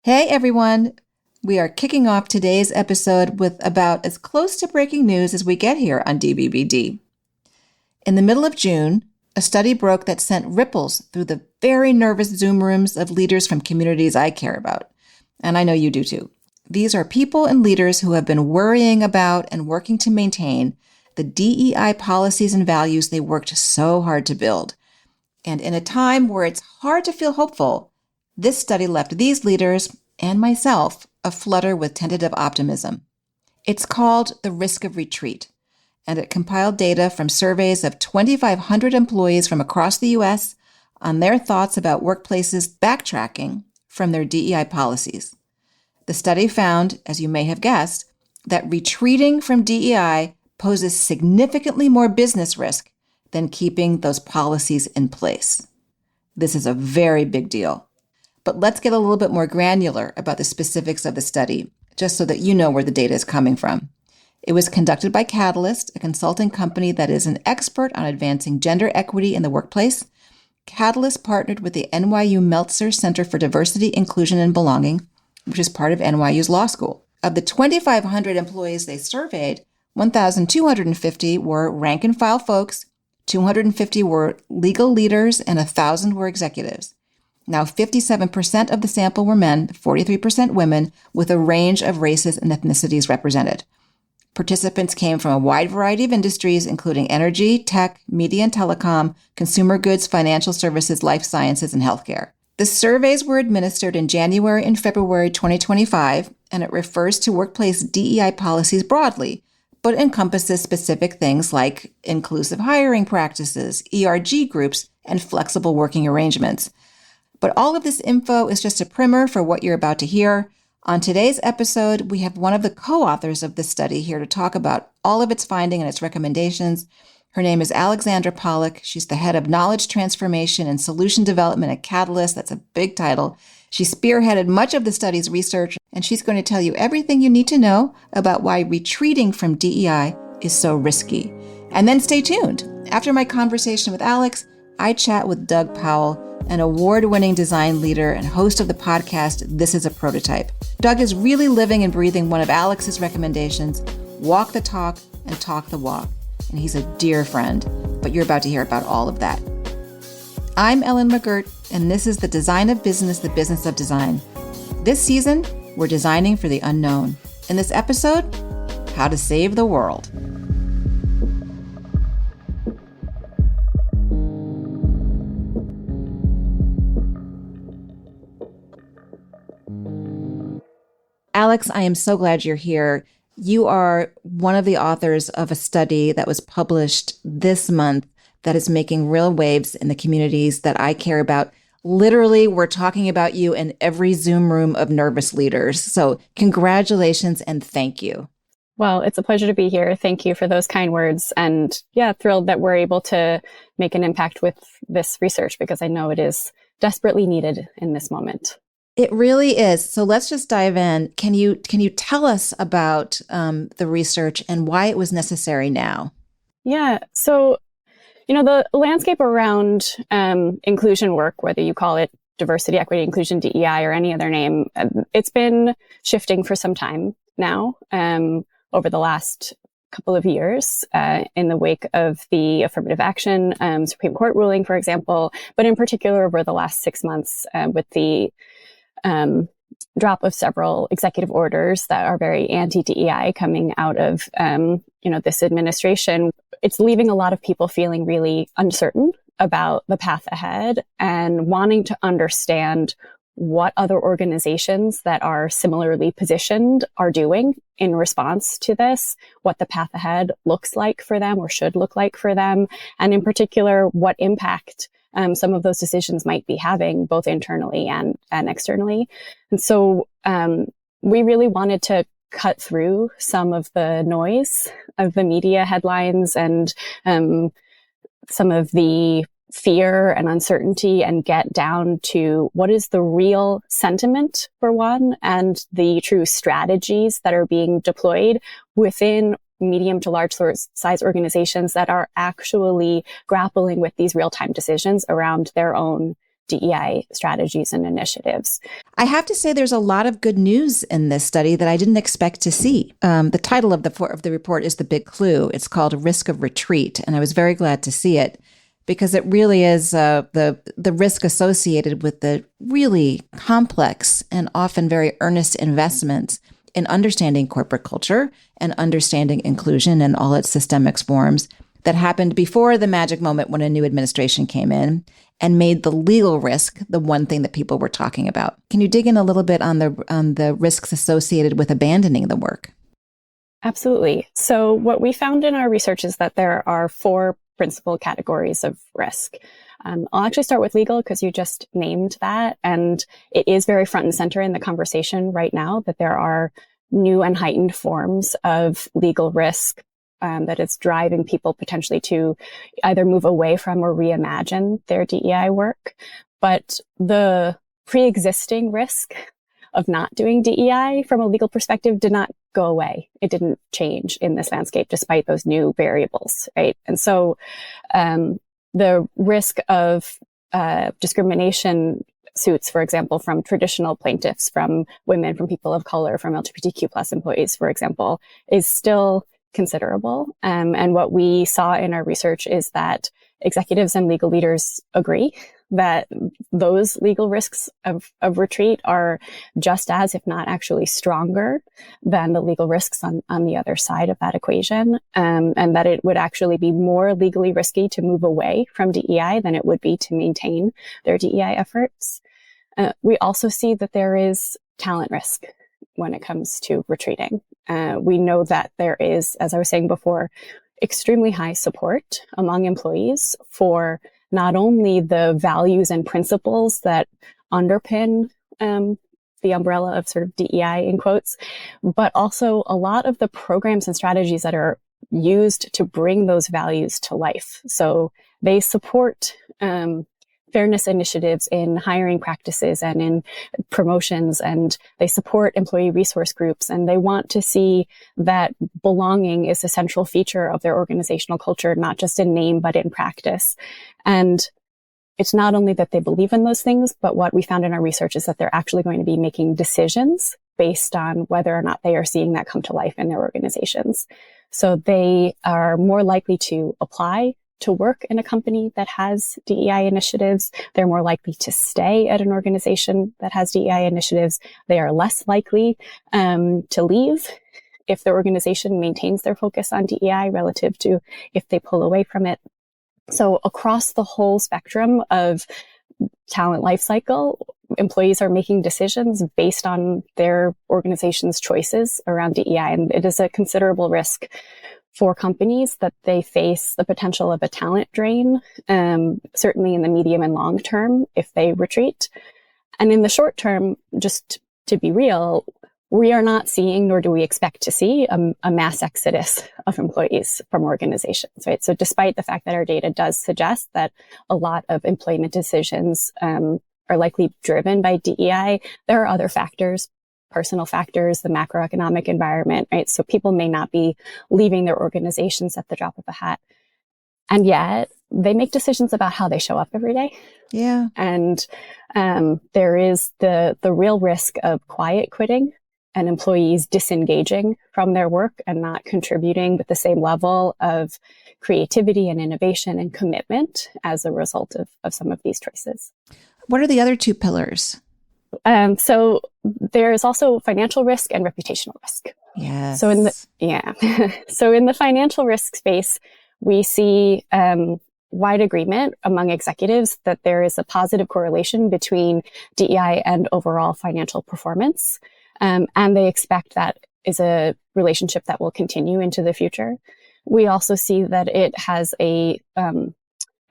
Hey everyone! We are kicking off today's episode with about as close to breaking news as we get here on DBBD. In the middle of June, a study broke that sent ripples through the very nervous Zoom rooms of leaders from communities I care about. And I know you do too. These are people and leaders who have been worrying about and working to maintain the DEI policies and values they worked so hard to build. And in a time where it's hard to feel hopeful, this study left these leaders and myself aflutter with tentative optimism. It's called The Risk of Retreat, and it compiled data from surveys of 2,500 employees from across the U.S. on their thoughts about workplaces backtracking from their DEI policies. The study found, as you may have guessed, that retreating from DEI poses significantly more business risk than keeping those policies in place. This is a very big deal. But let's get a little bit more granular about the specifics of the study, just so that you know where the data is coming from. It was conducted by Catalyst, a consulting company that is an expert on advancing gender equity in the workplace. Catalyst partnered with the NYU Meltzer Center for Diversity, Inclusion, and Belonging, which is part of NYU's law school. Of the 2,500 employees they surveyed, 1,250 were rank-and-file folks, 250 were legal leaders, and 1,000 were executives. Now, 57% of the sample were men, 43% women, with a range of races and ethnicities represented. Participants came from a wide variety of industries, including energy, tech, media and telecom, consumer goods, financial services, life sciences, and healthcare. The surveys were administered in January and February 2025, and it refers to workplace DEI policies broadly, but encompasses specific things like inclusive hiring practices, ERG groups, and flexible working arrangements. But all of this info is just a primer for what you're about to hear. On today's episode, we have one of the co-authors of this study here to talk about all of its finding and its recommendations. Her name is Alixandra Pollack. She's the head of knowledge transformation and solution development at Catalyst. That's a big title. She spearheaded much of the study's research, and she's going to tell you everything you need to know about why retreating from DEI is so risky. And then stay tuned. After my conversation with Alix, I chat with Doug Powell, an award-winning design leader and host of the podcast, This is a Prototype. Doug is really living and breathing one of Alix's recommendations, walk the talk and talk the walk. And he's a dear friend, but you're about to hear about all of that. I'm Ellen McGirt, and this is The Design of Business, the Business of Design. This season, we're designing for the unknown. In this episode, how to save the world. Alix, I am so glad you're here. You are one of the authors of a study that was published this month that is making real waves in the communities that I care about. Literally, we're talking about you in every Zoom room of nervous leaders. So congratulations and thank you. Well, it's a pleasure to be here. Thank you for those kind words. And yeah, thrilled that we're able to make an impact with this research because I know it is desperately needed in this moment. It really is. So let's just dive in. Can you tell us about the research and why it was necessary now? Yeah. So, the landscape around inclusion work, whether you call it diversity, equity, inclusion, DEI, or any other name, it's been shifting for some time now over the last couple of years in the wake of the affirmative action Supreme Court ruling, for example, but in particular over the last 6 months with the drop of several executive orders that are very anti-DEI coming out of, this administration. It's leaving a lot of people feeling really uncertain about the path ahead and wanting to understand what other organizations that are similarly positioned are doing in response to this, what the path ahead looks like for them or should look like for them, and in particular, what impact some of those decisions might be having both internally and externally. And so we really wanted to cut through some of the noise of the media headlines and some of the fear and uncertainty and get down to what is the real sentiment, for one, and the true strategies that are being deployed within medium to large size organizations that are actually grappling with these real-time decisions around their own DEI strategies and initiatives. I have to say there's a lot of good news in this study that I didn't expect to see. The title of the report is The Big Clue. It's called Risk of Retreat, and I was very glad to see it because it really is the risk associated with the really complex and often very earnest investments in understanding corporate culture and understanding inclusion in all its systemic forms that happened before the magic moment when a new administration came in and made the legal risk the one thing that people were talking about. Can you dig in a little bit on the risks associated with abandoning the work? Absolutely. So what we found in our research is that there are 4 principal categories of risk. I'll actually start with legal because you just named that. And it is very front and center in the conversation right now that there are new and heightened forms of legal risk that is driving people potentially to either move away from or reimagine their DEI work. But the pre-existing risk of not doing DEI from a legal perspective did not go away. It didn't change in this landscape despite those new variables, right? And so the risk of discrimination suits, for example, from traditional plaintiffs, from women, from people of color, from LGBTQ plus employees, for example, is still considerable. And what we saw in our research is that executives and legal leaders agree that those legal risks of retreat are just as, if not actually stronger than the legal risks on the other side of that equation. And that it would actually be more legally risky to move away from DEI than it would be to maintain their DEI efforts. We also see that there is talent risk when it comes to retreating. We know that there is, as I was saying before, extremely high support among employees for not only the values and principles that underpin the umbrella of sort of DEI in quotes, but also a lot of the programs and strategies that are used to bring those values to life. So they support fairness initiatives in hiring practices and in promotions, and they support employee resource groups, and they want to see that belonging is a central feature of their organizational culture, not just in name, but in practice. And it's not only that they believe in those things, but what we found in our research is that they're actually going to be making decisions based on whether or not they are seeing that come to life in their organizations. So they are more likely to apply to work in a company that has DEI initiatives. They're more likely to stay at an organization that has DEI initiatives. They are less likely to leave if the organization maintains their focus on DEI relative to if they pull away from it. So across the whole spectrum of talent lifecycle, employees are making decisions based on their organization's choices around DEI. And it is a considerable risk for companies that they face the potential of a talent drain, certainly in the medium and long term if they retreat. And in the short term, just to be real, we are not seeing, nor do we expect to see, a mass exodus of employees from organizations, right? So despite the fact that our data does suggest that a lot of employment decisions are likely driven by DEI, there are other factors, personal factors, the macroeconomic environment, right? So people may not be leaving their organizations at the drop of a hat. And yet they make decisions about how they show up every day. Yeah. And there is the real risk of quiet quitting and employees disengaging from their work and not contributing with the same level of creativity and innovation and commitment as a result of some of these choices. What are the other 2 pillars? So there is also financial risk and reputational risk. Yes. So in the financial risk space, we see wide agreement among executives that there is a positive correlation between DEI and overall financial performance. And they expect that is a relationship that will continue into the future. We also see that it has an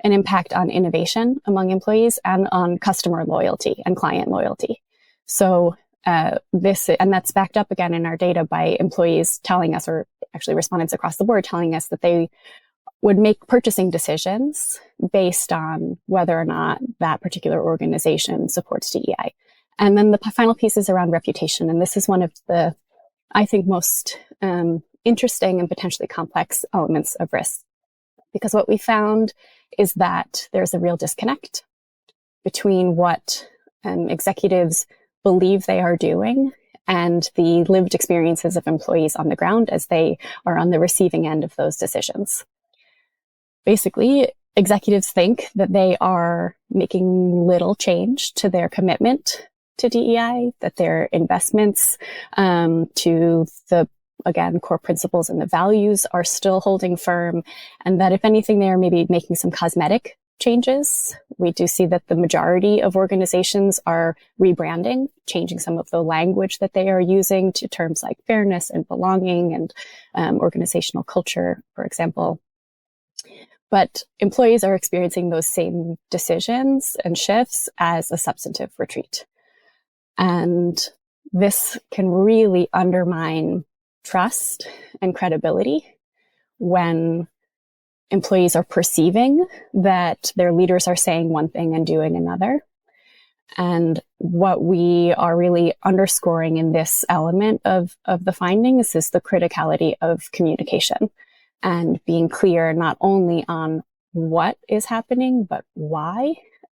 impact on innovation among employees and on customer loyalty and client loyalty. So that's backed up again in our data by employees telling us, or actually respondents across the board telling us that they would make purchasing decisions based on whether or not that particular organization supports DEI. And then the final piece is around reputation. And this is one of the, I think, most interesting and potentially complex elements of risk. Because what we found is that there's a real disconnect between what executives believe they are doing and the lived experiences of employees on the ground as they are on the receiving end of those decisions. Basically, executives think that they are making little change to their commitment to DEI, that their investments to the, again, core principles and the values are still holding firm, and that if anything, they are maybe making some cosmetic changes. We do see that the majority of organizations are rebranding, changing some of the language that they are using to terms like fairness and belonging and organizational culture, for example. But employees are experiencing those same decisions and shifts as a substantive retreat. And this can really undermine trust and credibility when employees are perceiving that their leaders are saying one thing and doing another. And what we are really underscoring in this element of the findings is the criticality of communication and being clear not only on what is happening, but why,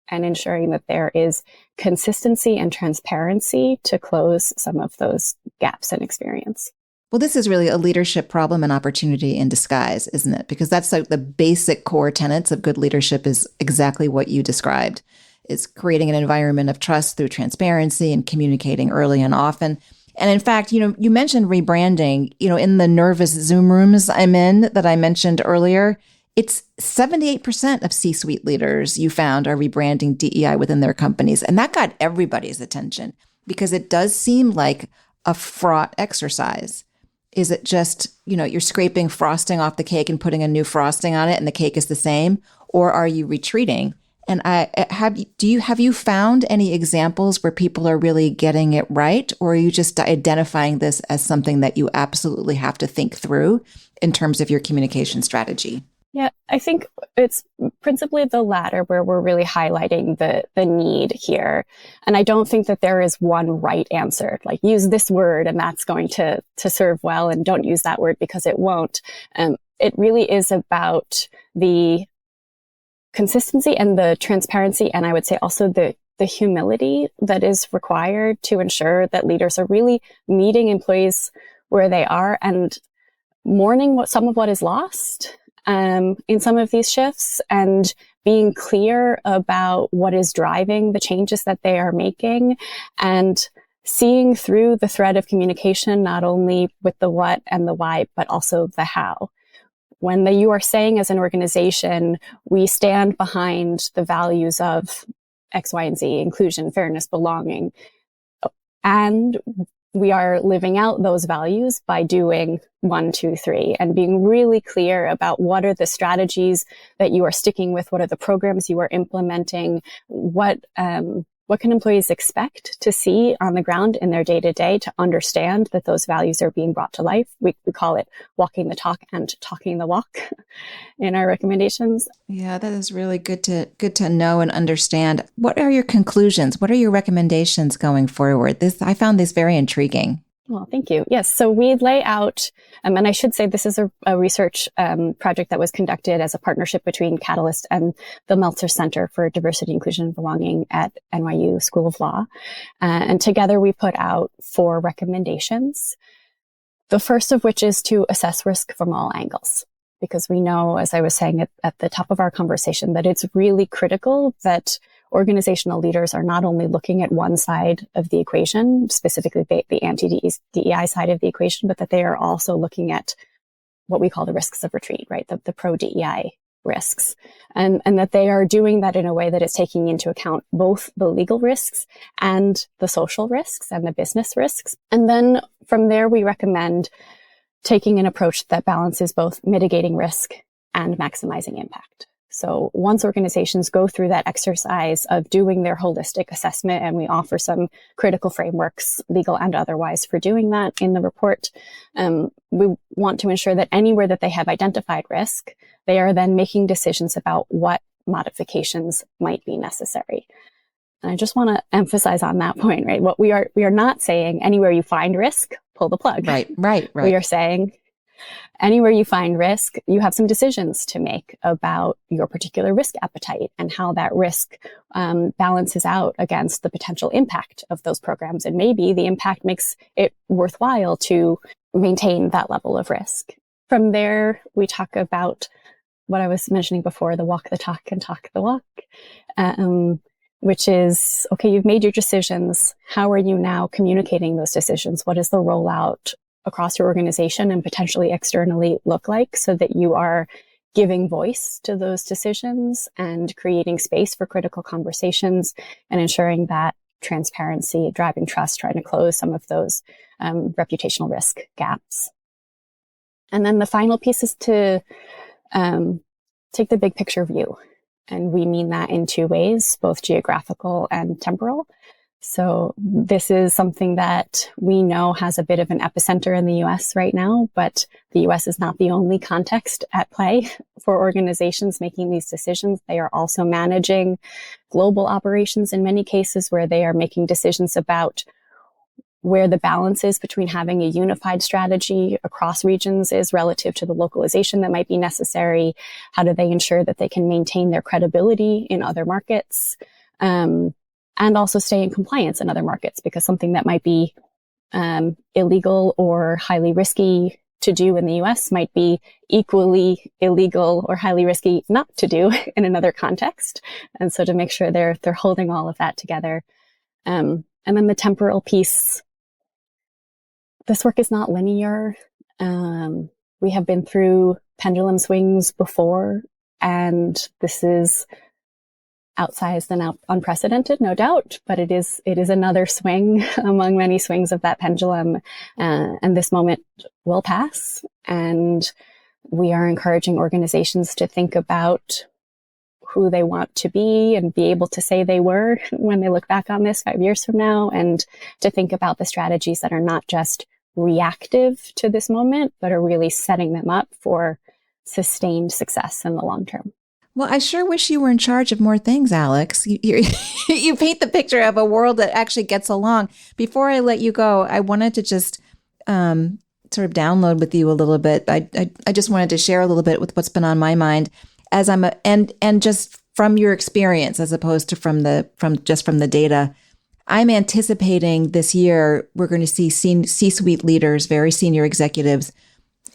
and ensuring that there is consistency and transparency to close some of those gaps in experience. Well, this is really a leadership problem and opportunity in disguise, isn't it? Because that's like the basic core tenets of good leadership is exactly what you described. It's creating an environment of trust through transparency and communicating early and often. And in fact, you mentioned rebranding, in the nervous Zoom rooms I'm in that I mentioned earlier, it's 78% of C-suite leaders you found are rebranding DEI within their companies. And that got everybody's attention because it does seem like a fraught exercise. Is it just, you're scraping frosting off the cake and putting a new frosting on it and the cake is the same? Or are you retreating? And have you found any examples where people are really getting it right? Or are you just identifying this as something that you absolutely have to think through in terms of your communication strategy? Yeah, I think it's principally the latter where we're really highlighting the need here. And I don't think that there is one right answer, like use this word and that's going to serve well, and don't use that word because it won't. It really is about the consistency and the transparency, and I would say also the humility that is required to ensure that leaders are really meeting employees where they are and mourning some of what is lost in some of these shifts, and being clear about what is driving the changes that they are making, and seeing through the thread of communication, not only with the what and the why, but also the how. When you are saying as an organization, we stand behind the values of X, Y, and Z, inclusion, fairness, belonging, and we are living out those values by doing 1, 2, 3, and being really clear about what are the strategies that you are sticking with, what are the programs you are implementing, what can employees expect to see on the ground in their day-to-day to understand that those values are being brought to life. We call it walking the talk and talking the walk in our recommendations. Yeah, that is really good to know and understand. What are your conclusions? What are your recommendations going forward? I found this very intriguing. Well, thank you. Yes. So we lay out, and I should say this is a research project that was conducted as a partnership between Catalyst and the Meltzer Center for Diversity, Inclusion, and Belonging at NYU School of Law. And together we put out 4 recommendations. The first of which is to assess risk from all angles, because we know, as I was saying at the top of our conversation, that it's really critical that organizational leaders are not only looking at one side of the equation, specifically the anti-DEI side of the equation, but that they are also looking at what we call the risks of retreat, right? The pro-DEI risks. And that they are doing that in a way that is taking into account both the legal risks and the social risks and the business risks. And then from there, we recommend taking an approach that balances both mitigating risk and maximizing impact. So once organizations go through that exercise of doing their holistic assessment, and we offer some critical frameworks, legal and otherwise, for doing that in the report, we want to ensure that anywhere that they have identified risk, they are then making decisions about what modifications might be necessary. And I just want to emphasize on that point, right? What we are not saying anywhere you find risk, pull the plug. Right. We are saying Anywhere you find risk, you have some decisions to make about your particular risk appetite and how that risk balances out against the potential impact of those programs. And maybe the impact makes it worthwhile to maintain that level of risk. From there, we talk about what I was mentioning before, the walk the talk and talk the walk, which is, okay, you've made your decisions. How are you now communicating those decisions? What is the rollout across your organization and potentially externally look like, so that you are giving voice to those decisions and creating space for critical conversations and ensuring that transparency, driving trust, trying to close some of those reputational risk gaps. And then the final piece is to take the big picture view. And we mean that in two ways, both geographical and temporal. So this is something that we know has a bit of an epicenter in the US right now, but the US is not the only context at play for organizations making these decisions. They are also managing global operations in many cases, where they are making decisions about where the balance is between having a unified strategy across regions is relative to the localization that might be necessary. How do they ensure that they can maintain their credibility in other markets? And also stay in compliance in other markets, because something that might be illegal or highly risky to do in the US might be equally illegal or highly risky not to do in another context. And so to make sure they're holding all of that together. And then the temporal piece, this work is not linear. We have been through pendulum swings before, and this is outsized and unprecedented, no doubt, but it is another swing among many swings of that pendulum. And this moment will pass. And we are encouraging organizations to think about who they want to be and be able to say they were when they look back on this 5 years from now, and to think about the strategies that are not just reactive to this moment, but are really setting them up for sustained success in the long term. Well, I sure wish you were in charge of more things, Alix. You paint the picture of a world that actually gets along. Before I let you go, I wanted to just sort of download with you a little bit. I just wanted to share a little bit with what's been on my mind as and just from your experience, as opposed to from the data. I'm anticipating this year we're going to see C-suite leaders, very senior executives,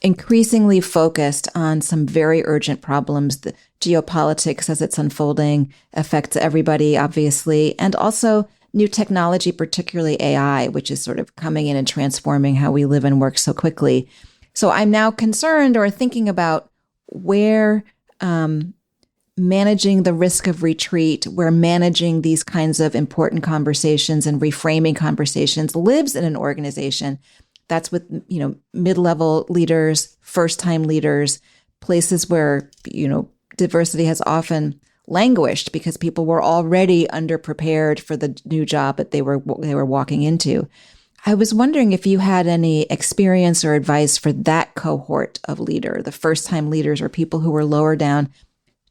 increasingly focused on some very urgent problems. The geopolitics, as it's unfolding, affects everybody, obviously, and also new technology, particularly AI, which is sort of coming in and transforming how we live and work so quickly. So I'm now concerned or thinking about where managing the risk of retreat, where managing these kinds of important conversations and reframing conversations lives in an organization. That's with, mid-level leaders, first-time leaders, places where, diversity has often languished because people were already underprepared for the new job that they were walking into. I was wondering if you had any experience or advice for that cohort of leader, the first-time leaders or people who were lower down,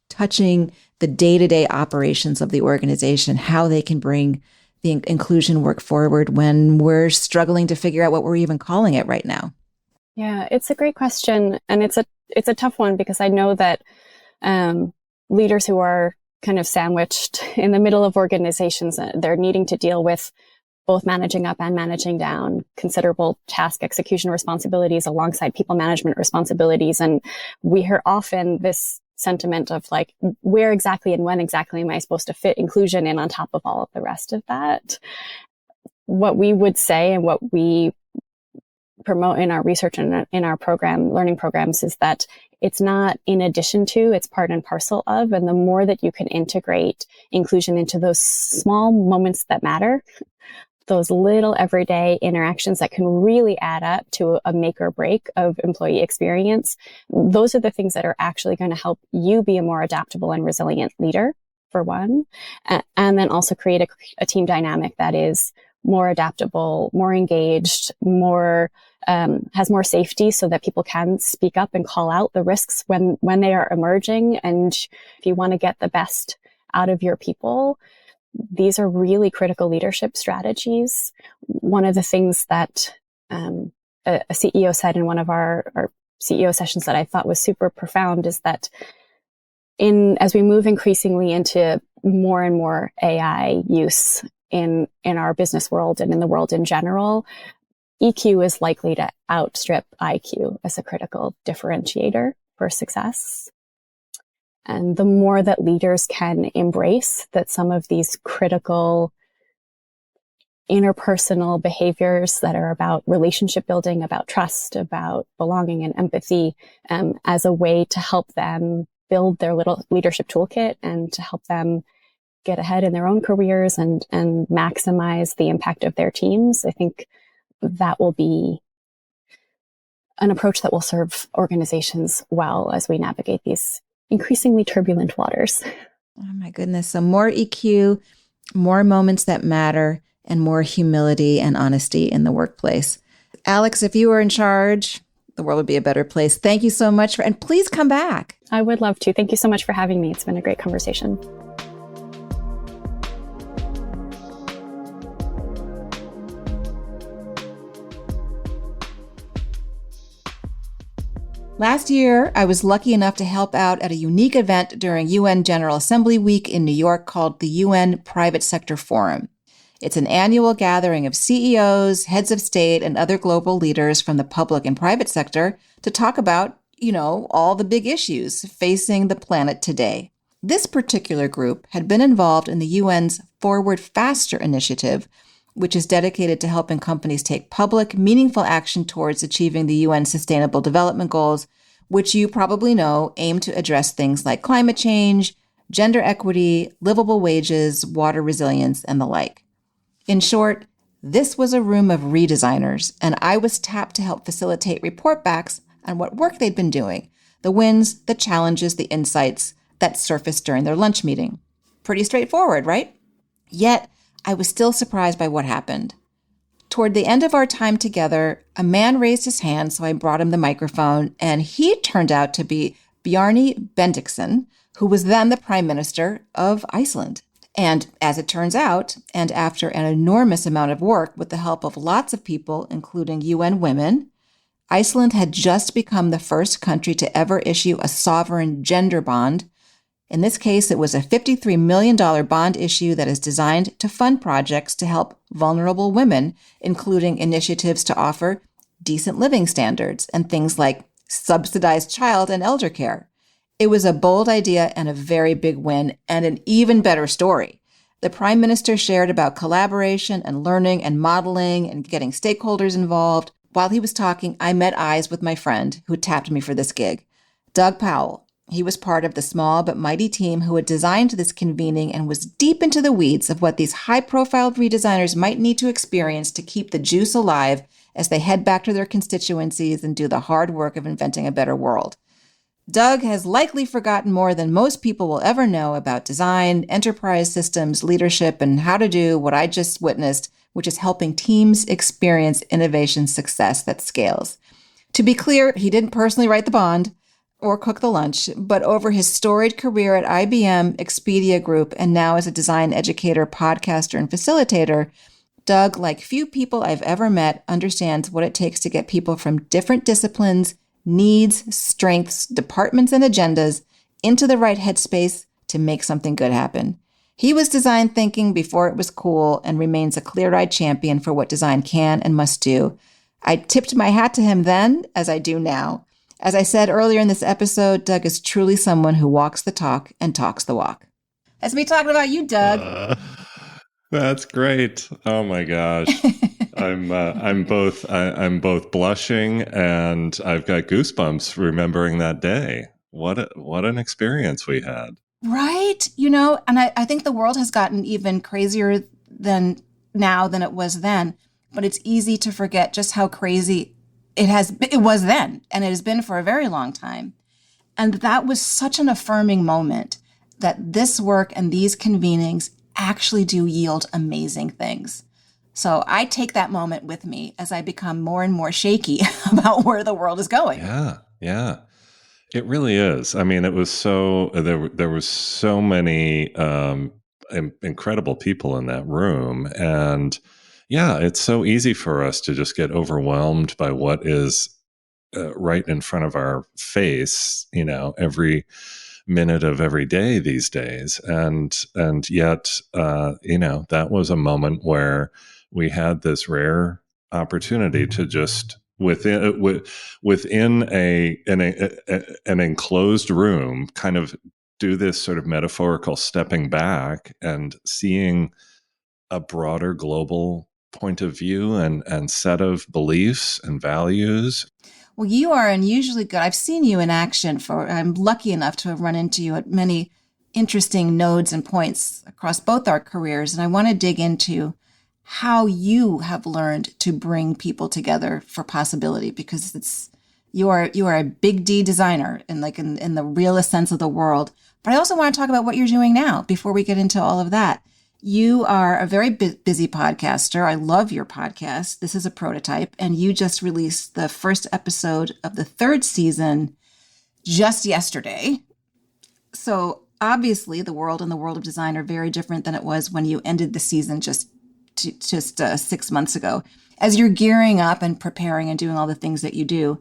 touching the day-to-day operations of the organization, how they can bring the inclusion work forward when we're struggling to figure out what we're even calling it right now. Yeah, it's a great question. And it's a tough one, because I know that leaders who are kind of sandwiched in the middle of organizations, they're needing to deal with both managing up and managing down, considerable task execution responsibilities alongside people management responsibilities. And we hear often this sentiment of like, where exactly and when exactly am I supposed to fit inclusion in on top of all of the rest of that? What we would say and what we promote in our research and in our learning programs is that it's not in addition to, it's part and parcel of. And the more that you can integrate inclusion into those small moments that matter, those little everyday interactions that can really add up to a make or break of employee experience, those are the things that are actually going to help you be a more adaptable and resilient leader, for one, and then also create a team dynamic that is more adaptable, more engaged, has more safety, so that people can speak up and call out the risks when they are emerging. And if you want to get the best out of your people, these are really critical leadership strategies. One of the things that a CEO said in one of our CEO sessions that I thought was super profound is that as we move increasingly into more and more AI use in our business world and in the world in general, EQ is likely to outstrip IQ as a critical differentiator for success. And the more that leaders can embrace that some of these critical interpersonal behaviors that are about relationship building, about trust, about belonging and empathy, as a way to help them build their little leadership toolkit and to help them get ahead in their own careers and maximize the impact of their teams, I think that will be an approach that will serve organizations well as we navigate these increasingly turbulent waters. Oh my goodness. So more EQ, more moments that matter, and more humility and honesty in the workplace. Alix, if you were in charge, the world would be a better place. Thank you so much and please come back. I would love to. Thank you so much for having me. It's been a great conversation. Last year, I was lucky enough to help out at a unique event during UN General Assembly Week in New York called the UN Private Sector Forum. It's an annual gathering of CEOs, heads of state, and other global leaders from the public and private sector to talk about, all the big issues facing the planet today. This particular group had been involved in the UN's Forward Faster initiative, which is dedicated to helping companies take public, meaningful action towards achieving the UN Sustainable Development Goals, which you probably know aim to address things like climate change, gender equity, livable wages, water resilience, and the like. In short, this was a room of redesigners, and I was tapped to help facilitate report backs on what work they'd been doing, the wins, the challenges, the insights that surfaced during their lunch meeting. Pretty straightforward, right? Yet, I was still surprised by what happened. Toward the end of our time together, a man raised his hand, so I brought him the microphone, and he turned out to be Bjarni Benediktsson, who was then the Prime Minister of Iceland. And as it turns out, and after an enormous amount of work with the help of lots of people, including UN Women, Iceland had just become the first country to ever issue a sovereign gender bond. In this case, it was a $53 million bond issue that is designed to fund projects to help vulnerable women, including initiatives to offer decent living standards and things like subsidized child and elder care. It was a bold idea and a very big win, and an even better story. The Prime Minister shared about collaboration and learning and modeling and getting stakeholders involved. While he was talking, I met eyes with my friend who tapped me for this gig, Doug Powell. He was part of the small but mighty team who had designed this convening and was deep into the weeds of what these high-profile redesigners might need to experience to keep the juice alive as they head back to their constituencies and do the hard work of inventing a better world. Doug has likely forgotten more than most people will ever know about design, enterprise systems, leadership, and how to do what I just witnessed, which is helping teams experience innovation success that scales. To be clear, he didn't personally write the bond or cook the lunch, but over his storied career at IBM, Expedia Group, and now as a design educator, podcaster, and facilitator, Doug, like few people I've ever met, understands what it takes to get people from different disciplines, needs, strengths, departments, and agendas into the right headspace to make something good happen. He was design thinking before it was cool and remains a clear-eyed champion for what design can and must do. I tipped my hat to him then, as I do now. As I said earlier in this episode, Doug is truly someone who walks the talk and talks the walk. That's me talking about you, Doug. That's great. Oh my gosh. I'm both blushing and I've got goosebumps remembering that day. What an experience we had. Right? And I think the world has gotten even crazier than it was then, but it's easy to forget just how crazy it was then, and it has been for a very long time. And that was such an affirming moment that this work and these convenings actually do yield amazing things. So I take that moment with me as I become more and more shaky about where the world is going. Yeah. It really is. I mean, it was there was so many incredible people in that room. And yeah, it's so easy for us to just get overwhelmed by what is right in front of our face, every minute of every day these days. And yet, that was a moment where we had this rare opportunity to just within an enclosed room kind of do this sort of metaphorical stepping back and seeing a broader global point of view and set of beliefs and values. Well, you are unusually good. I've seen you in action I'm lucky enough to have run into you at many interesting nodes and points across both our careers. And I want to dig into how you have learned to bring people together for possibility, because you are a big D designer in the realest sense of the world. But I also want to talk about what you're doing now before we get into all of that. You are a very busy podcaster. I love your podcast. This is a prototype, and you just released the first episode of the third season just yesterday. So obviously the world and the world of design are very different than it was when you ended the season just 6 months ago. As you're gearing up and preparing and doing all the things that you do,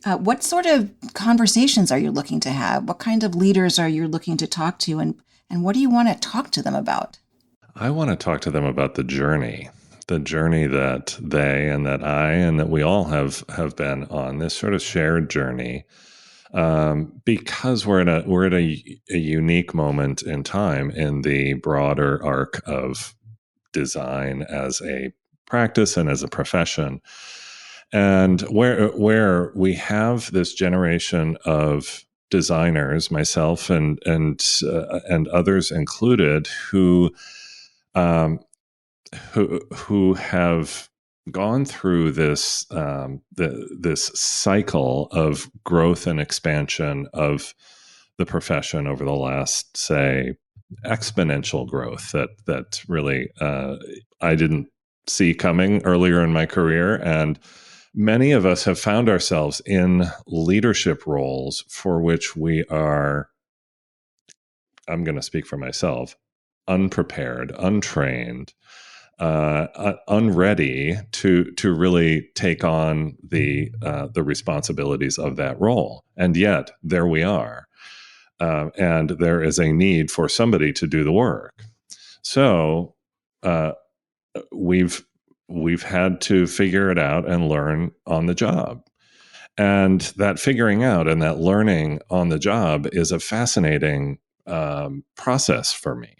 what sort of conversations are you looking to have? What kind of leaders are you looking to talk to? And what do you want to talk to them about? I want to talk to them about the journey that they and that I and that we all have been on, this sort of shared journey, because we're at a unique moment in time in the broader arc of design as a practice and as a profession, and where we have this generation of designers, myself and others included, who have gone through this this cycle of growth and expansion of the profession over the last, say, exponential growth that really I didn't see coming earlier in my career. And many of us have found ourselves in leadership roles for which we are, I'm going to speak for myself, unprepared, untrained, unready to really take on the responsibilities of that role. And yet there we are. And there is a need for somebody to do the work. So we've had to figure it out and learn on the job. And that figuring out and that learning on the job is a fascinating process for me.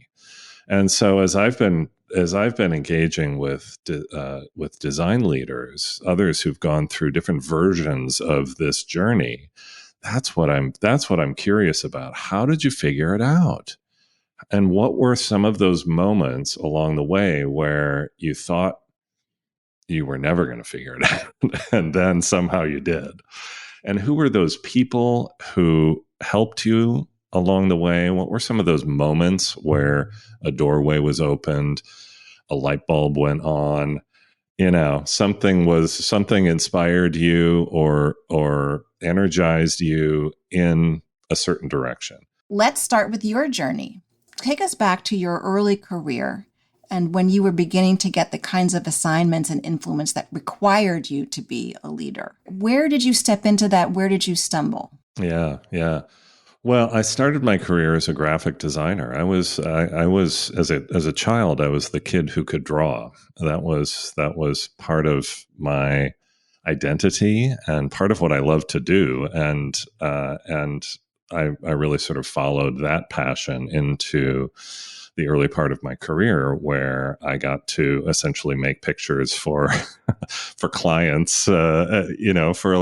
And so as I've been engaging with design leaders, others who've gone through different versions of this journey, that's what I'm curious about. How did you figure it out? And what were some of those moments along the way where you thought you were never going to figure it out, and then somehow you did? And who were those people who helped you along the way? What were some of those moments where a doorway was opened, a light bulb went on, something inspired you or energized you in a certain direction? Let's start with your journey. Take us back to your early career and when you were beginning to get the kinds of assignments and influence that required you to be a leader. Where did you step into that? Where did you stumble? Yeah. Well, I started my career as a graphic designer. I was as a child, I was the kid who could draw. That was part of my identity and part of what I loved to do. And I really sort of followed that passion into the early part of my career, where I got to essentially make pictures for for clients, for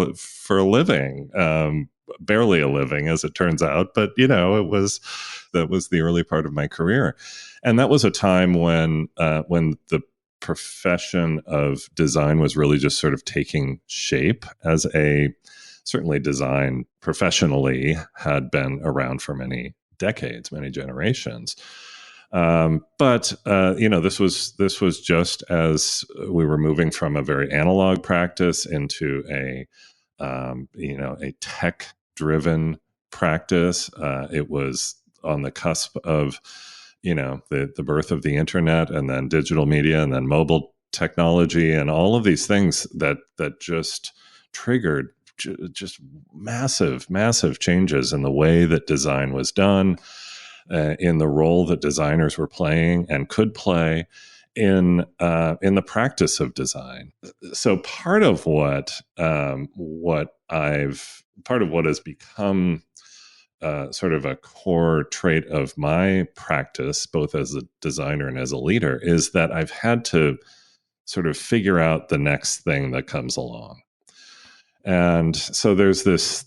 a living. Barely a living, as it turns out, but that was the early part of my career, and that was a time when the profession of design was really just sort of taking shape. As certainly design professionally had been around for many decades, many generations. But this was just as we were moving from a very analog practice into a tech-driven practice. It was on the cusp of, the birth of the internet, and then digital media, and then mobile technology, and all of these things that just triggered just massive changes in the way that design was done, in the role that designers were playing and could play in the practice of design. So part of what has become sort of a core trait of my practice, both as a designer and as a leader, is that I've had to sort of figure out the next thing that comes along. And so there's this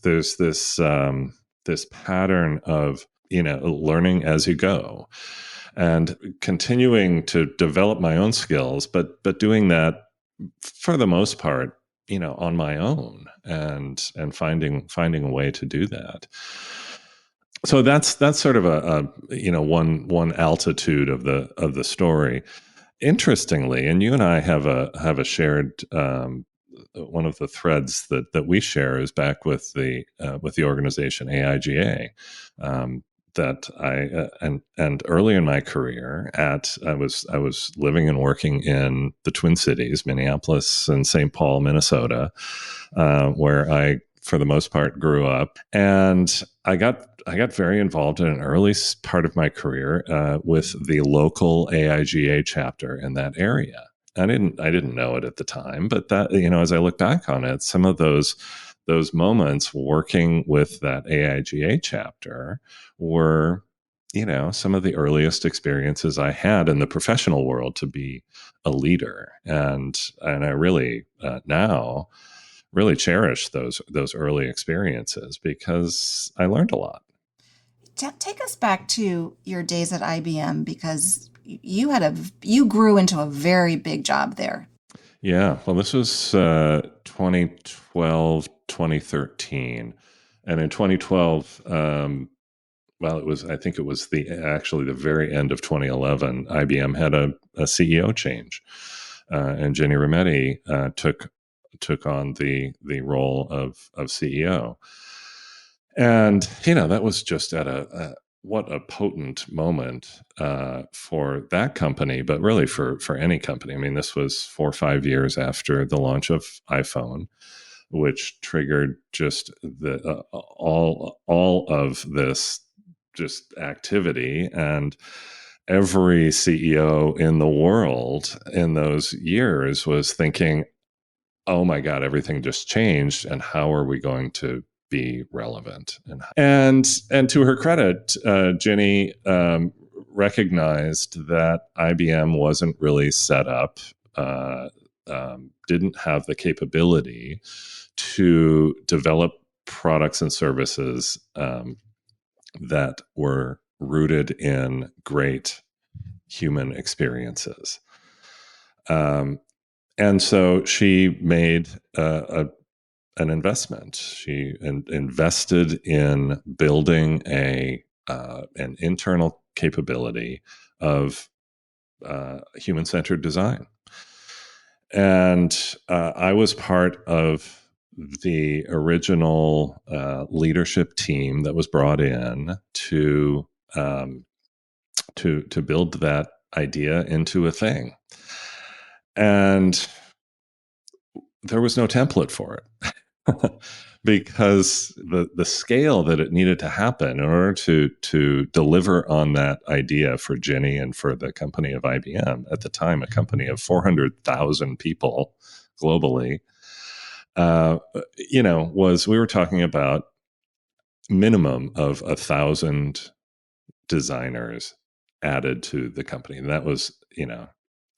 pattern of, learning as you go and continuing to develop my own skills, but doing that for the most part, on my own, and finding a way to do that. So that's sort of a one altitude of the story. Interestingly, and you and I have a shared one of the threads that we share is back with the organization AIGA. That I and early in my career I was living and working in the Twin Cities, Minneapolis and St. Paul, Minnesota, where I, for the most part, grew up, and I got very involved in an early part of my career with the local AIGA chapter in that area. I didn't know it at the time, but that, as I look back on it, some of those moments working with that AIGA chapter were, some of the earliest experiences I had in the professional world to be a leader, and I really now really cherish those early experiences because I learned a lot. Take us back to your days at IBM, because you grew into a very big job there. Yeah, well, this was 2012, 2013, and in 2012, I think it was the very end of 2011. IBM had a CEO change, and Ginny Rometty took on the role of CEO. And, that was just at what a potent moment for that company, but really for any company. I mean, this was 4 or 5 years after the launch of iPhone, which triggered just all of this just activity. And every CEO in the world in those years was thinking, oh my God, everything just changed. And how are we going to be relevant? And to her credit, Ginny recognized that IBM wasn't really set up, didn't have the capability to develop products and services that were rooted in great human experiences. And so she made an investment. She invested in building an internal capability of human-centered design. And I was part of the original leadership team that was brought in to build that idea into a thing. And there was no template for it because the scale that it needed to happen in order to deliver on that idea for Ginny and for the company of IBM at the time, a company of 400,000 people globally, we were talking about minimum of 1,000 designers added to the company. And that was,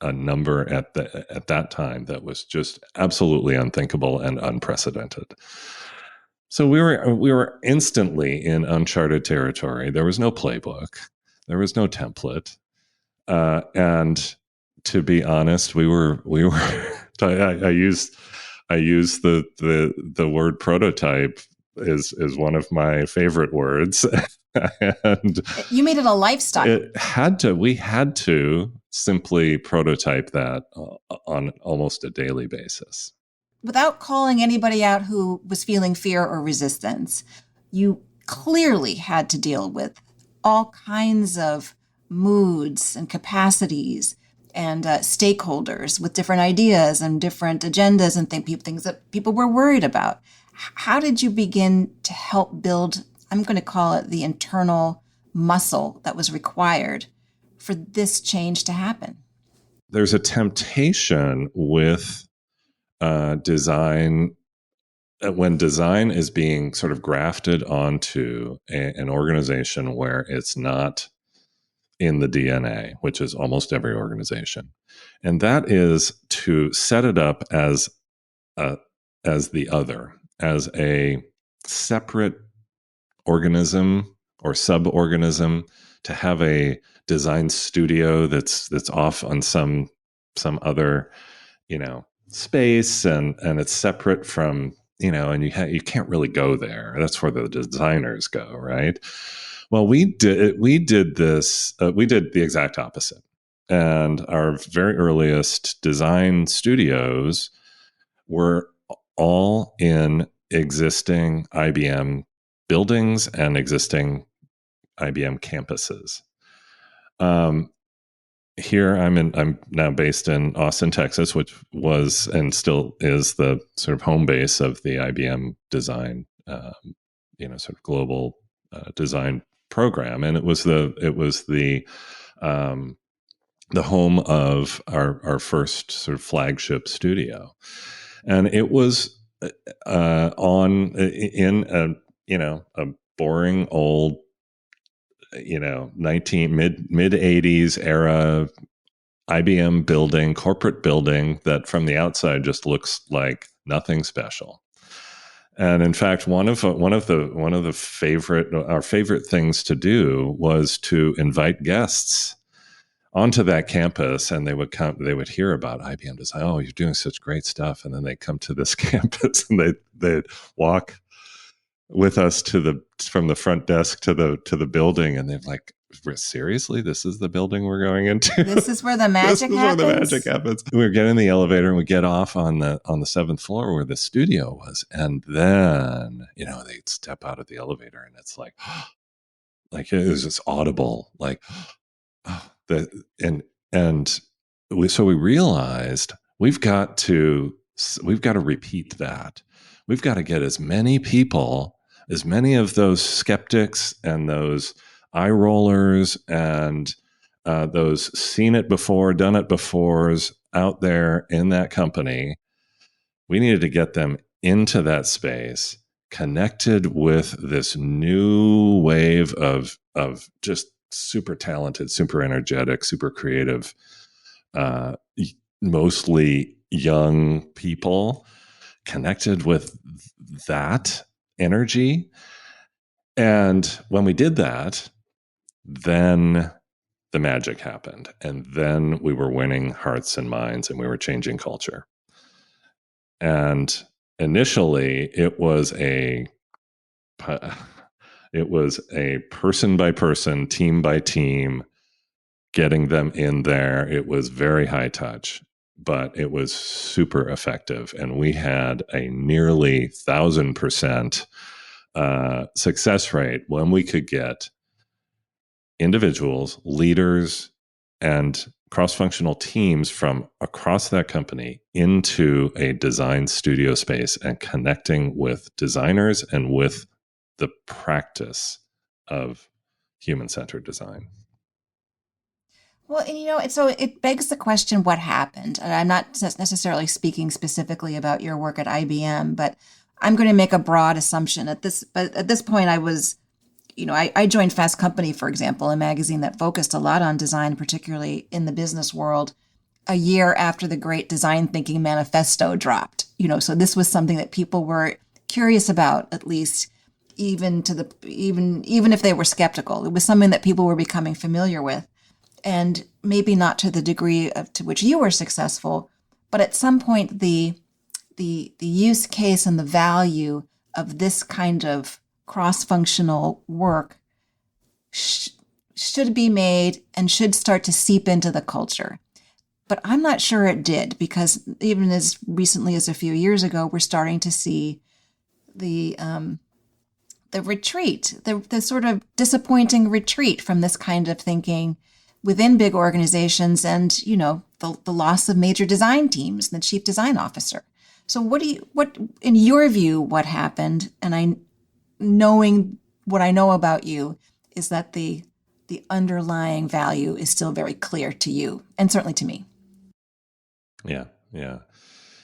a number at that time that was just absolutely unthinkable and unprecedented. So we were instantly in uncharted territory. There was no playbook. There was no template. And to be honest, we were I use the word prototype is one of my favorite words. And you made it a lifestyle. We had to simply prototype that on almost a daily basis. Without calling anybody out who was feeling fear or resistance, you clearly had to deal with all kinds of moods and capacities and stakeholders with different ideas and different agendas and things that people were worried about. how did you begin to help build, I'm going to call it the internal muscle that was required for this change to happen? There's a temptation with design when design is being sort of grafted onto an organization where it's not in the DNA, which is almost every organization. And that is to set it up as the other, as a separate organism or sub-organism, to have a design studio that's off on some other, space, and it's separate from, and you can't really go there. That's where the designers go, right? Well, we did this. We did the exact opposite. And our very earliest design studios were all in existing IBM buildings and existing IBM campuses. Here I'm now based in Austin, Texas, which was and still is the sort of home base of the IBM design, sort of global design program, and it was the home of our first sort of flagship studio, and it was in a boring old mid 80s era IBM building, corporate building that from the outside just looks like nothing special. And in fact, one of our favorite things to do was to invite guests onto that campus, and they would hear about IBM design. Oh, you're doing such great stuff, and then they come to this campus and they'd walk with us from the front desk to the building, and they're like, seriously, this is the building we're going into? This is where the magic happens? Where the magic happens. We would get in the elevator and we get off on the 7th floor where the studio was, and then they'd step out of the elevator, and it's like it was just audible, like we realized we've got to repeat that. We've got to get as many people, as many of those skeptics and those eye rollers and those seen it before, done it befores out there in that company. We needed to get them into that space, connected with this new wave of just super talented, super energetic, super creative, mostly young people, connected with that energy. And when we did that, then the magic happened. And then we were winning hearts and minds, and we were changing culture. And initially it was a person by person, team by team, getting them in there. It was very high touch, but it was super effective. And we had a nearly 1,000% success rate when we could get individuals, leaders, and cross-functional teams from across that company into a design studio space and connecting with designers and with the practice of human-centered design. Well, and so it begs the question, what happened? And I'm not necessarily speaking specifically about your work at IBM, but I'm going to make a broad assumption at this point. I was, I joined Fast Company, for example, a magazine that focused a lot on design, particularly in the business world, a year after the Great Design Thinking Manifesto dropped. So this was something that people were curious about, at least, even if they were skeptical. It was something that people were becoming familiar with. And maybe not to the degree to which you were successful, but at some point the use case and the value of this kind of cross-functional work should be made and should start to seep into the culture. But I'm not sure it did, because even as recently as a few years ago, we're starting to see the retreat, the sort of disappointing retreat from this kind of thinking within big organizations, and the loss of major design teams and the chief design officer. So what in your view, what happened? And knowing what I know about you is that the underlying value is still very clear to you and certainly to me. Yeah. Yeah.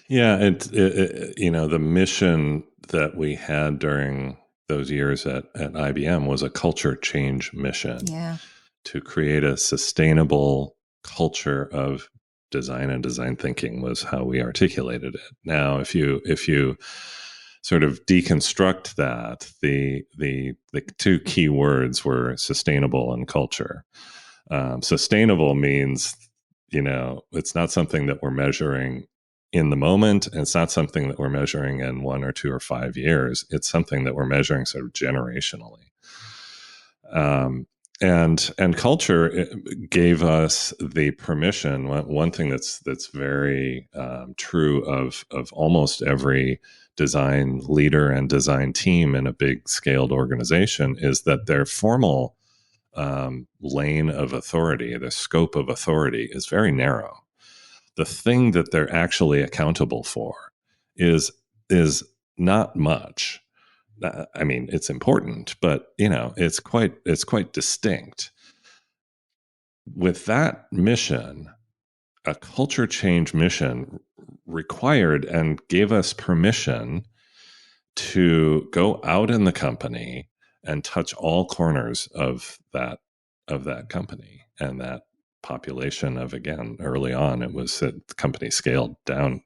Yeah. The mission that we had during those years at IBM was a culture change mission. Yeah. To create a sustainable culture of design and design thinking was how we articulated it. Now, if you sort of deconstruct that, the two key words were sustainable and culture. Sustainable means, it's not something that we're measuring in the moment, and it's not something that we're measuring in 1 or 2 or 5 years. It's something that we're measuring sort of generationally. And culture gave us the permission. One thing that's very true of almost every design leader and design team in a big scaled organization is that their formal lane of authority, the scope of authority, is very narrow. The thing that they're actually accountable for is not much. I mean, it's important, but it's quite distinct. With that mission, a culture change mission required and gave us permission to go out in the company and touch all corners of that company and that population of, again, early on, it was the company scaled down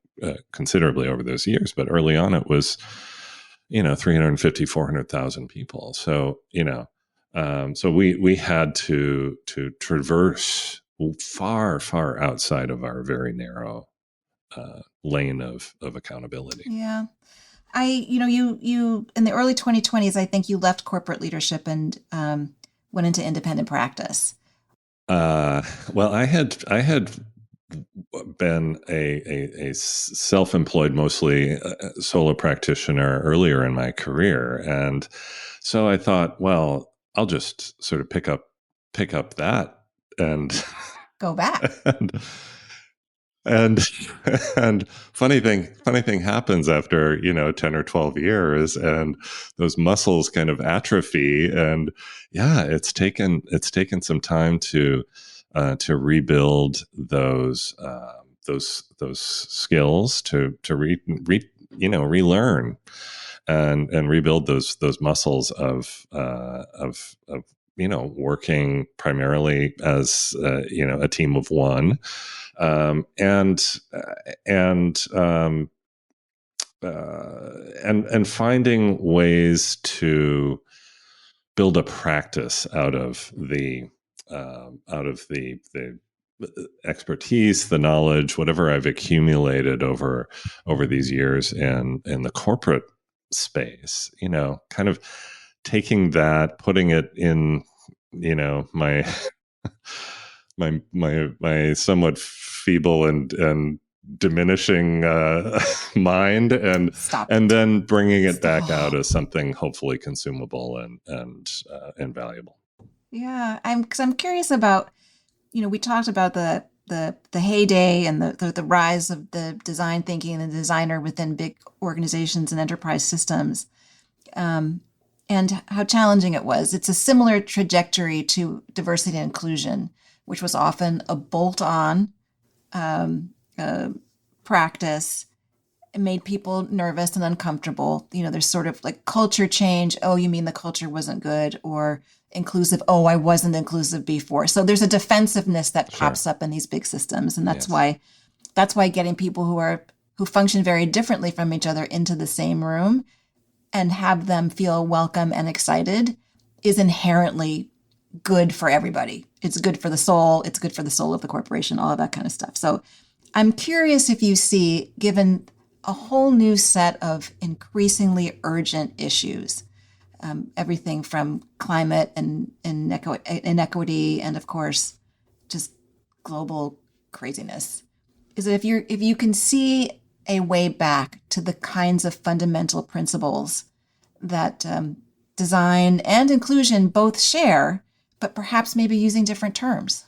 considerably over those years, but early on it was 350, 400,000 people. So, so we had to traverse far, far outside of our very narrow lane of accountability. Yeah. You in the early 2020s, I think you left corporate leadership and went into independent practice. Well, I had been a self-employed, mostly solo practitioner earlier in my career, and so I thought, well, I'll just sort of pick up that and go back. and funny thing happens after 10 or 12 years, and those muscles kind of atrophy, and yeah, it's taken some time to rebuild those skills, to relearn and rebuild those muscles of working primarily as a team of one, and finding ways to build a practice out of the expertise, the knowledge, whatever I've accumulated over these years in the corporate space, kind of taking that, putting it in, my my somewhat feeble and diminishing mind, and then bringing it back out as something hopefully consumable and valuable. Yeah, I'm curious about, we talked about the heyday and the rise of the design thinking and the designer within big organizations and enterprise systems, and how challenging it was. It's a similar trajectory to diversity and inclusion, which was often a bolt-on practice. It made people nervous and uncomfortable. There's sort of like culture change. Oh, you mean the culture wasn't good? Or inclusive. Oh, I wasn't inclusive before. So there's a defensiveness that pops up in these big systems. And that's why getting people who function very differently from each other into the same room and have them feel welcome and excited is inherently good for everybody. It's good for the soul. It's good for the soul of the corporation, all of that kind of stuff. So I'm curious if you see, given a whole new set of increasingly urgent issues, everything from climate and inequity, and of course, just global craziness, is that if you can see a way back to the kinds of fundamental principles that design and inclusion both share, but perhaps maybe using different terms.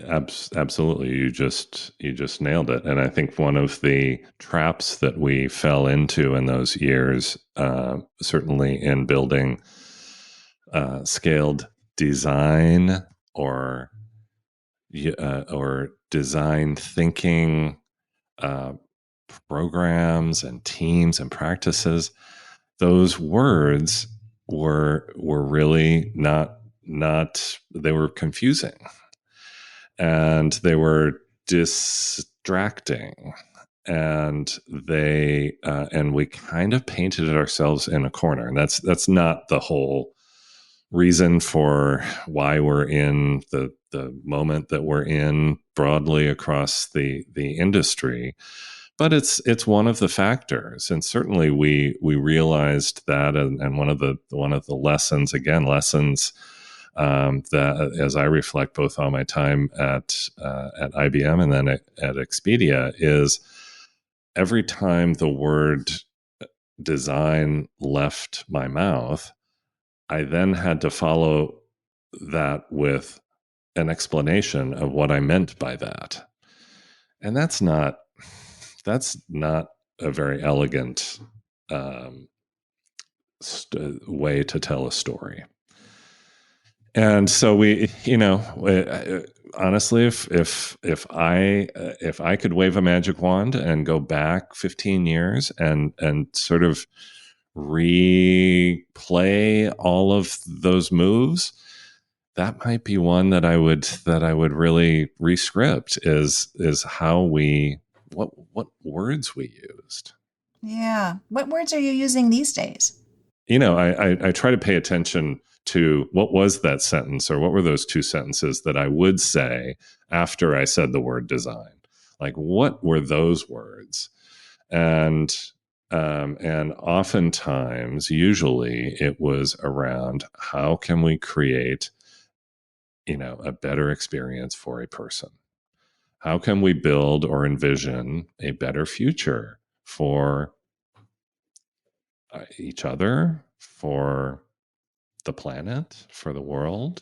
Absolutely. You just nailed it. And I think one of the traps that we fell into in those years, certainly in building scaled design or design thinking uh, programs and teams and practices, those words were really not they were confusing, and they were distracting, and and we kind of painted ourselves in a corner. And that's not the whole reason for why we're in the moment that we're in broadly across the industry, but it's one of the factors. And certainly we realized that, and one of the lessons that, as I reflect both on my time at IBM and then at Expedia, is every time the word design left my mouth, I then had to follow that with an explanation of what I meant by that. And that's not a very elegant way to tell a story. And so honestly, if I could wave a magic wand and go back 15 years and sort of replay all of those moves, that might be one that I would really rescript, is how what words we used. Yeah. What words are you using these days? I try to pay attention to what was that sentence, or what were those two sentences that I would say after I said the word design. Like, what were those words? And oftentimes, usually, it was around how can we create, a better experience for a person? How can we build or envision a better future for each other, for the planet, for the world?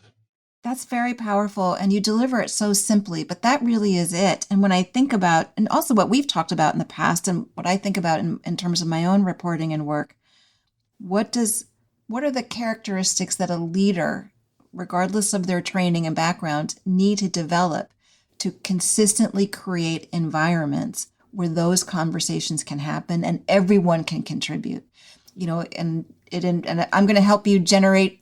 That's very powerful, and you deliver it so simply, but that really is it. And when I think about, and also what we've talked about in the past, and what I think about in terms of my own reporting and work, what are the characteristics that a leader, regardless of their training and background, need to develop to consistently create environments where those conversations can happen and everyone can contribute? And I'm going to help me generate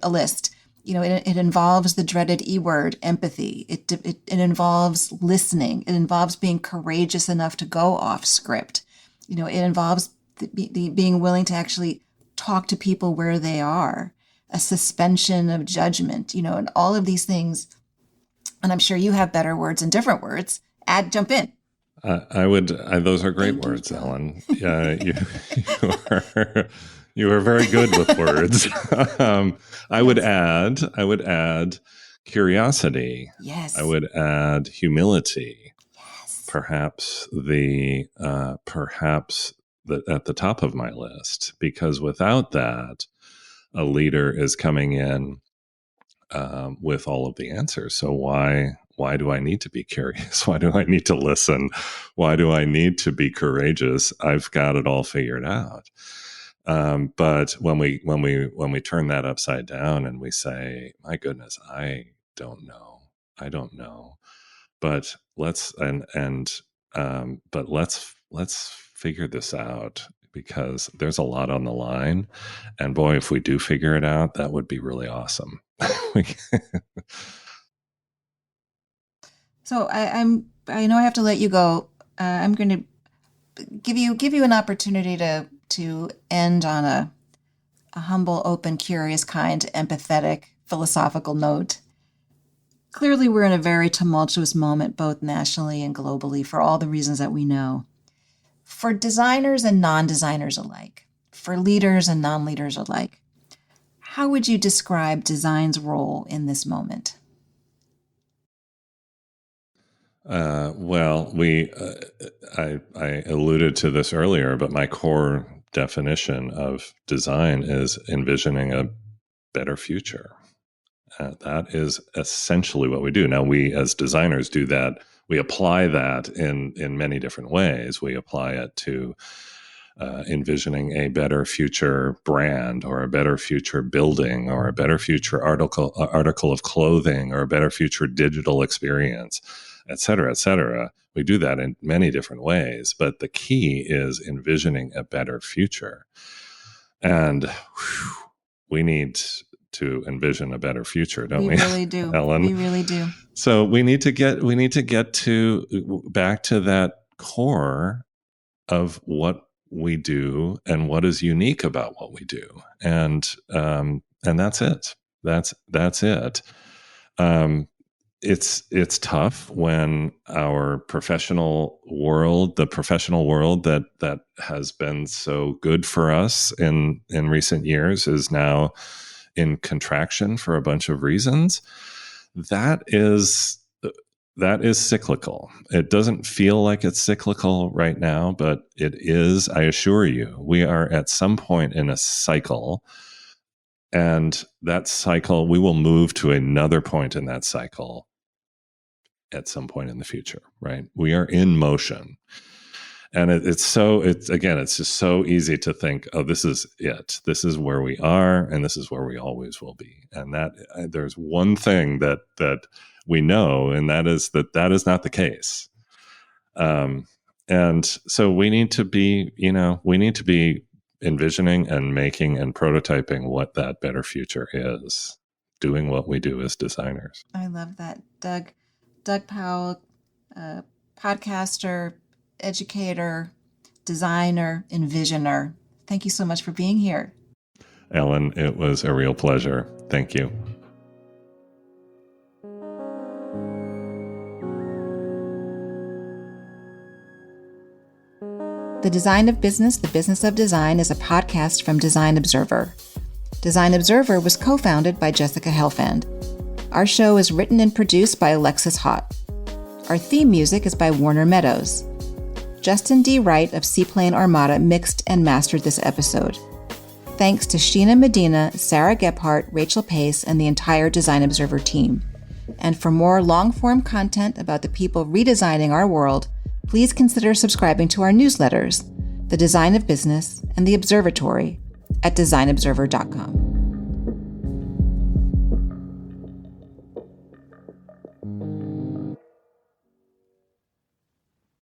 a list. It involves the dreaded E word, empathy. It involves listening. It involves being courageous enough to go off script. It involves the being willing to actually talk to people where they are, a suspension of judgment, and all of these things. And I'm sure you have better words and different words. Jump in. Those are great words, Ellen. You are very good with words. I would add curiosity. Yes. I would add humility. Yes. Perhaps at the top of my list, because without that, a leader is coming in with all of the answers. So why do I need to be curious? Why do I need to listen? Why do I need to be courageous? I've got it all figured out. But when we turn that upside down and we say, "My goodness, I don't know," but let's figure this out, because there's a lot on the line, and boy, if we do figure it out, that would be really awesome. So I know I have to let you go. I'm going to give you an opportunity to end on a humble, open, curious, kind, empathetic, philosophical note. Clearly, we're in a very tumultuous moment, both nationally and globally, for all the reasons that we know. For designers and non-designers alike, for leaders and non-leaders alike, how would you describe design's role in this moment? Well, I alluded to this earlier, but my core definition of design is envisioning a better future. That is essentially what we do. Now, we as designers do that. We apply that in many different ways. We apply it to envisioning a better future brand, or a better future building, or a better future article of clothing, or a better future digital experience, et cetera, et cetera. We do that in many different ways, but the key is envisioning a better future. And we need to envision a better future, don't we? We really do, Ellen? We really do. So we need to get back to that core of what we do and what is unique about what we do, and that's it. That's it. It's tough when our professional world, the professional world that has been so good for us in recent years, is now in contraction for a bunch of reasons. That is cyclical. It doesn't feel like it's cyclical right now, but it is. I assure you, we are at some point in a cycle, and that cycle, we will move to another point in that cycle at some point in the future, right? We are in motion. And it's just so easy to think, oh, this is it. This is where we are, and this is where we always will be. And that there's one thing that we know, and that is not the case. And so we need to be envisioning and making and prototyping what that better future is, doing what we do as designers. I love that. Doug Powell, podcaster, educator, designer, envisioner. Thank you so much for being here. Ellen, it was a real pleasure. Thank you. The Design of Business, The Business of Design is a podcast from Design Observer. Design Observer was co-founded by Jessica Helfand. Our show is written and produced by Alexis Hott. Our theme music is by Warner Meadows. Justin D. Wright of Seaplane Armada mixed and mastered this episode. Thanks to Sheena Medina, Sarah Gephardt, Rachel Pace, and the entire Design Observer team. And for more long-form content about the people redesigning our world, please consider subscribing to our newsletters, The Design of Business and The Observatory, at designobserver.com.